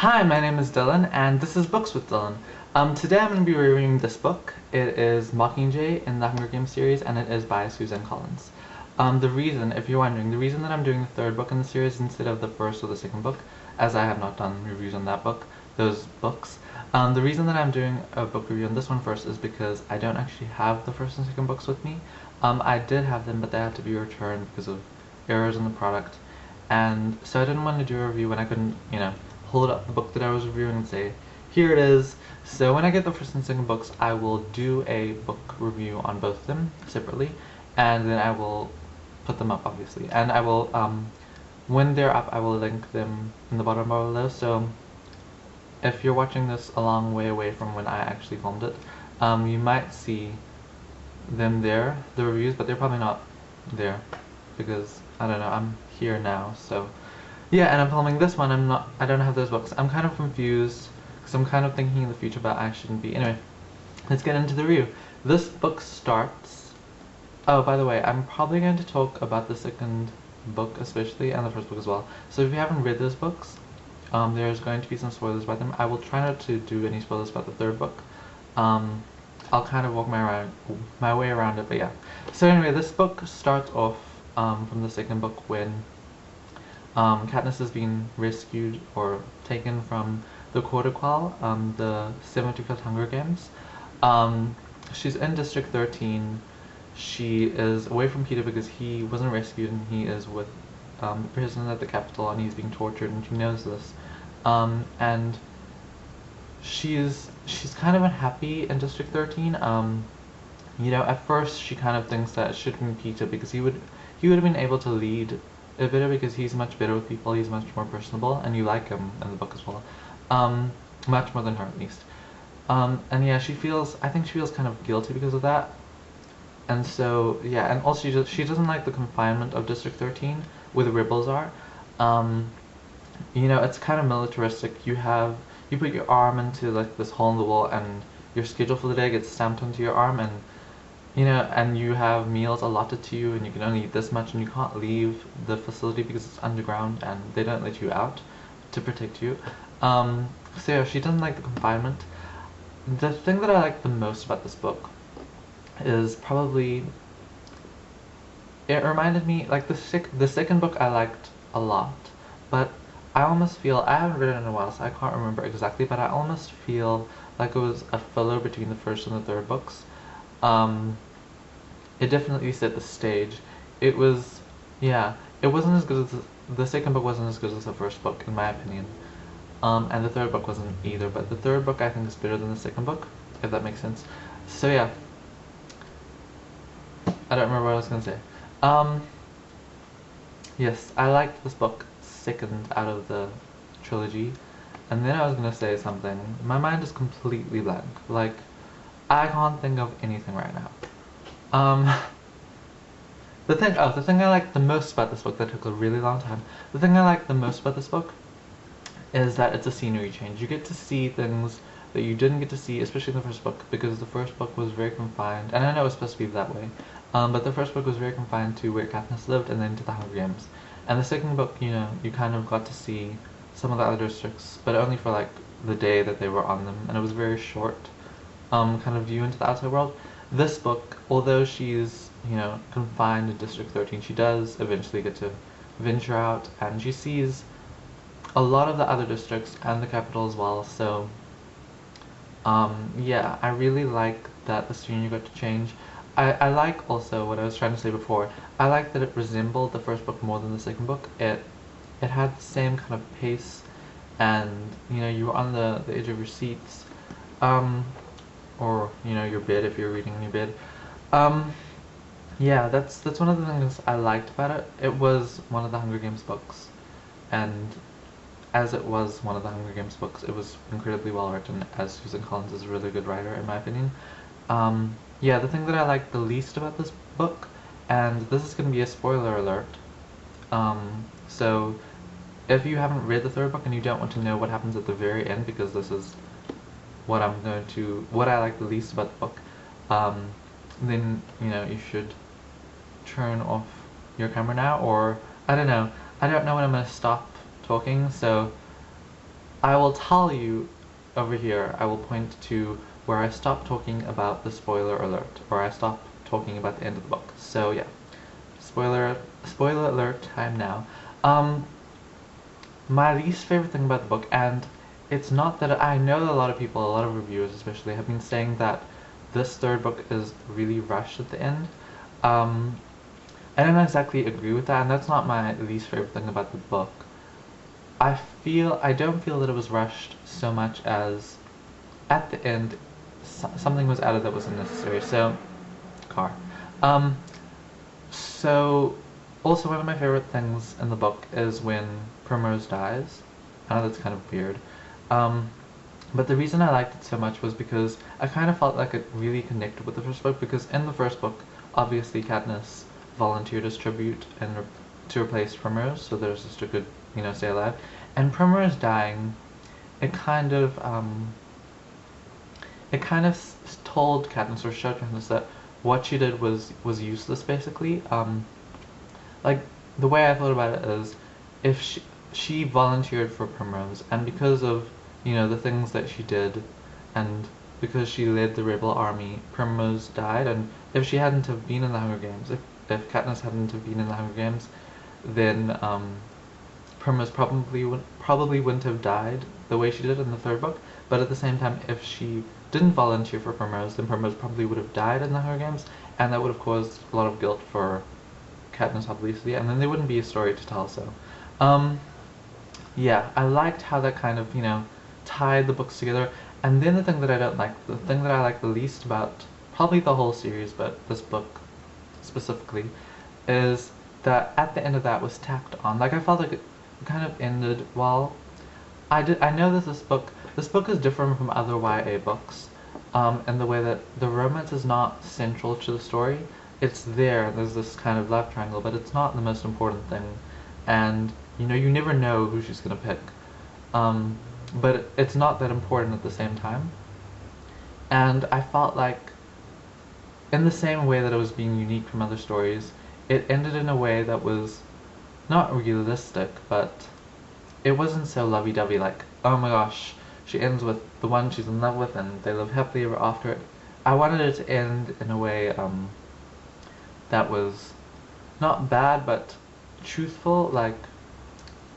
Hi, my name is Dylan, and this is Books with Dylan. Today I'm going to be reviewing this book. It is Mockingjay in the Hunger Games series, and it is by Suzanne Collins. If you're wondering, the reason that I'm doing the third book in the series instead of the first or the second book, as I have not done reviews on those books, the reason that I'm doing a book review on this one first is because I don't actually have the first and second books with me. I did have them, but they had to be returned because of errors in the product, and so I didn't want to do a review when I couldn't, hold up the book that I was reviewing and say, here it is. So when I get the first and second books, I will do a book review on both of them separately, and then I will put them up, obviously. And I will, when they're up, I will link them in the bottom bar below. So if you're watching this a long way away from when I actually filmed it, you might see them there, the reviews, but they're probably not there because, I don't know, I'm here now, so. Yeah, and I'm filming this one. I don't have those books. I'm kind of confused because I'm kind of thinking in the future, but I shouldn't be. Anyway, let's get into the review. This book starts. Oh, by the way, I'm probably going to talk about the second book especially, and the first book as well. So if you haven't read those books, there's going to be some spoilers about them. I will try not to do any spoilers about the third book. I'll kind of walk my way around it, but yeah. So anyway, this book starts off from the second book when Katniss has been rescued or taken from the Quarterquell, the 75th Hunger Games. She's in District 13. She is away from Peter because he wasn't rescued and he is with the prison at the Capitol and he's being tortured, and she knows this. And she's kind of unhappy in District 13. At first she kind of thinks that it should have been Peter because he would have been able to lead a bit because he's much better with people, he's much more personable, and you like him in the book as well. Much more than her, at least. And yeah, I think she feels kind of guilty because of that. And so, yeah, and also she doesn't like the confinement of District 13, where the rebels are. It's kind of militaristic. You put your arm into like this hole in the wall, and your schedule for the day gets stamped onto your arm, and and you have meals allotted to you, and you can only eat this much, and you can't leave the facility because it's underground, and they don't let you out to protect you. So yeah, she doesn't like the confinement. The thing that I like the most about this book is probably, it reminded me, like the second book I liked a lot, but I almost feel, I haven't read it in a while, so I can't remember exactly, but I almost feel like it was a filler between the first and the third books. It definitely set the stage. It was, yeah, it wasn't as good as the second book wasn't as good as the first book, in my opinion. And the third book wasn't either, but the third book I think is better than the second book, if that makes sense. So yeah, I don't remember what I was gonna say. Yes, I liked this book second out of the trilogy, and then I was gonna say something. My mind is completely blank. Like, I can't think of anything right now. The thing I like the most about this book, that took a really long time, the thing I like the most about this book is that it's a scenery change. You get to see things that you didn't get to see, especially in the first book, because the first book was very confined, and I know it's supposed to be that way, but the first book was very confined to where Katniss lived and then to the Hunger Games. And the second book, you kind of got to see some of the other districts, but only for like the day that they were on them, and it was very short kind of view into the outside world. This book, although she's, confined in District 13, she does eventually get to venture out, and she sees a lot of the other districts and the capital as well, so, yeah, I really like that the scenery got to change. I like also what I was trying to say before, I like that it resembled the first book more than the second book. It had the same kind of pace, and, you were on the edge of your seats, or your bed if you're reading in your bed. Yeah, that's one of the things I liked about it. It was one of the Hunger Games books, and as it was one of the Hunger Games books, it was incredibly well written, as Suzanne Collins is a really good writer in my opinion. Yeah, the thing that I like the least about this book, and this is going to be a spoiler alert, so if you haven't read the third book and you don't want to know what happens at the very end, because this is what I like the least about the book, then, you should turn off your camera now, or, I don't know when I'm going to stop talking, so I will tell you over here, I will point to where I stop talking about the spoiler alert, or I stop talking about the end of the book. So yeah, spoiler alert time now. My least favorite thing about the book, and it's not that I know that a lot of people, a lot of reviewers especially, have been saying that this third book is really rushed at the end. I don't exactly agree with that, and that's not my least favorite thing about the book. I don't feel that it was rushed so much as at the end something was added that wasn't necessary. So, car. Um, so also one of my favorite things in the book is when Primrose dies. I know that's kind of weird. But the reason I liked it so much was because I kind of felt like it really connected with the first book, because in the first book, obviously Katniss volunteered as tribute and to replace Primrose, so there's just a good, stay alive. And Primrose dying, it kind of told Katniss, or showed Katniss, that what she did was useless, basically. Like, the way I thought about it is, if she volunteered for Primrose, and because of, the things that she did, and because she led the rebel army, Primrose died, and if she hadn't have been in the Hunger Games, if Katniss hadn't have been in the Hunger Games, then Primrose probably wouldn't have died the way she did in the third book. But at the same time, if she didn't volunteer for Primrose, then Primrose probably would have died in the Hunger Games, and that would have caused a lot of guilt for Katniss, obviously, and then there wouldn't be a story to tell. So, yeah, I liked how that kind of, tied the books together. And then the thing that I don't like, the thing that I like the least about probably the whole series, but this book specifically, is that at the end of that was tacked on. Like, I felt like it kind of ended well. I know that this book is different from other YA books, in the way that the romance is not central to the story. It's there's this kind of love triangle, but it's not the most important thing. And, you never know who she's gonna pick. But it's not that important at the same time. And I felt like, in the same way that it was being unique from other stories, it ended in a way that was not realistic, but it wasn't so lovey-dovey, like, oh my gosh, she ends with the one she's in love with and they live happily ever after. I wanted it to end in a way that was not bad, but truthful, like,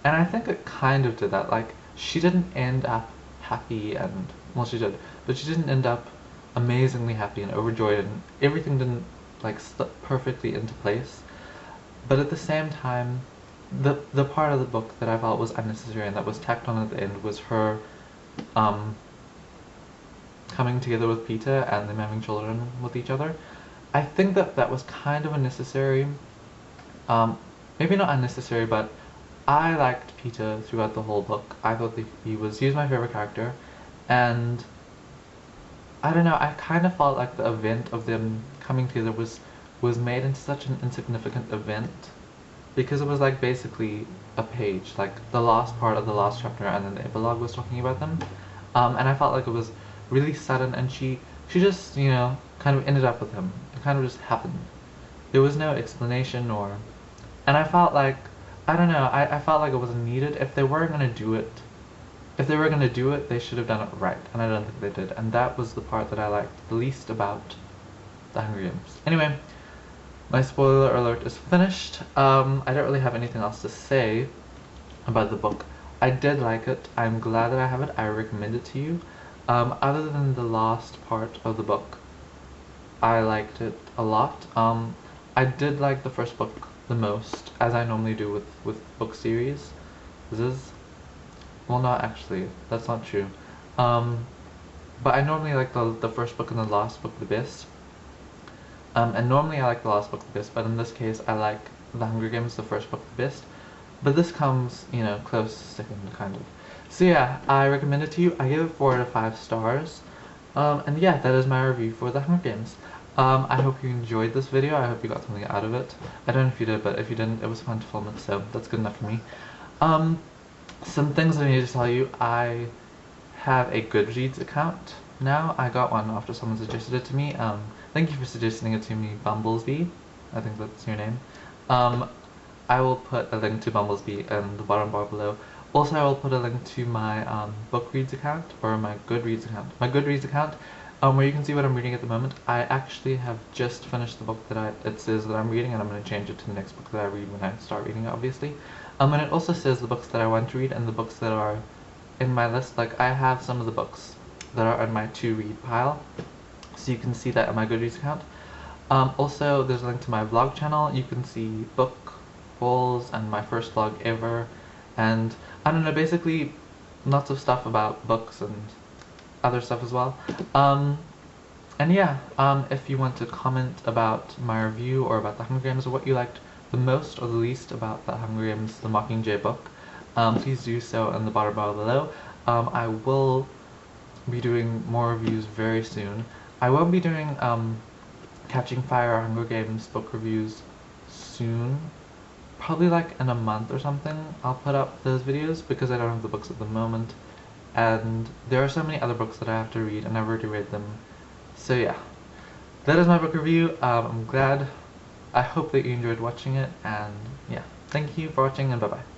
and I think it kind of did that. Like, she didn't end up happy, and, well, she did, but she didn't end up amazingly happy and overjoyed, and everything didn't, like, slip perfectly into place. But at the same time, the part of the book that I felt was unnecessary and that was tacked on at the end was her coming together with Peter and them having children with each other. I think that was kind of unnecessary. Maybe not unnecessary, but I liked Peter throughout the whole book. I thought that he was my favorite character, and I don't know, I kind of felt like the event of them coming together was made into such an insignificant event, because it was like basically a page, like the last part of the last chapter, and then the epilogue was talking about them. And I felt like it was really sudden, and she just, kind of ended up with him. It kind of just happened. There was no explanation and I felt like, I don't know, I felt like it wasn't needed. If they were gonna do it, they should have done it right, and I don't think they did. And that was the part that I liked the least about the Hunger Games. Anyway, my spoiler alert is finished. I don't really have anything else to say about the book. I did like it. I'm glad that I have it. I recommend it to you. Other than the last part of the book, I liked it a lot. I did like the first book the most, as I normally do with book series. Well, not actually, that's not true. But I normally like the first book and the last book the best. And normally I like the last book the best, but in this case I like The Hunger Games, the first book the best. But this comes, close second, kind of. So yeah, I recommend it to you. I give it 4 out of 5 stars. And yeah, that is my review for The Hunger Games. I hope you enjoyed this video. I hope you got something out of it. I don't know if you did, but if you didn't, it was fun to film it, so that's good enough for me. Some things I need to tell you. I have a Goodreads account now. I got one after someone suggested it to me. Thank you for suggesting it to me, Bumblesbee. I think that's your name. I will put a link to Bumblesbee in the bottom bar below. Also, I will put a link to my Bookreads account, or my Goodreads account. My Goodreads account, where you can see what I'm reading at the moment. I actually have just finished the book that it says that I'm reading, and I'm going to change it to the next book that I read when I start reading it, obviously. And it also says the books that I want to read and the books that are in my list. Like, I have some of the books that are on my to-read pile, so you can see that on my Goodreads account. Also, there's a link to my vlog channel. You can see book hauls and my first vlog ever, and I don't know, basically lots of stuff about books and other stuff as well. And yeah, if you want to comment about my review or about the Hunger Games, or what you liked the most or the least about the Hunger Games, the Mockingjay book, please do so in the bottom bar below. I will be doing more reviews very soon. I won't be doing Catching Fire or Hunger Games book reviews soon. Probably like in a month or something I'll put up those videos, because I don't have the books at the moment. And there are so many other books that I have to read, and I've already read them. So yeah, that is my book review. I hope that you enjoyed watching it, and yeah, thank you for watching, and bye bye.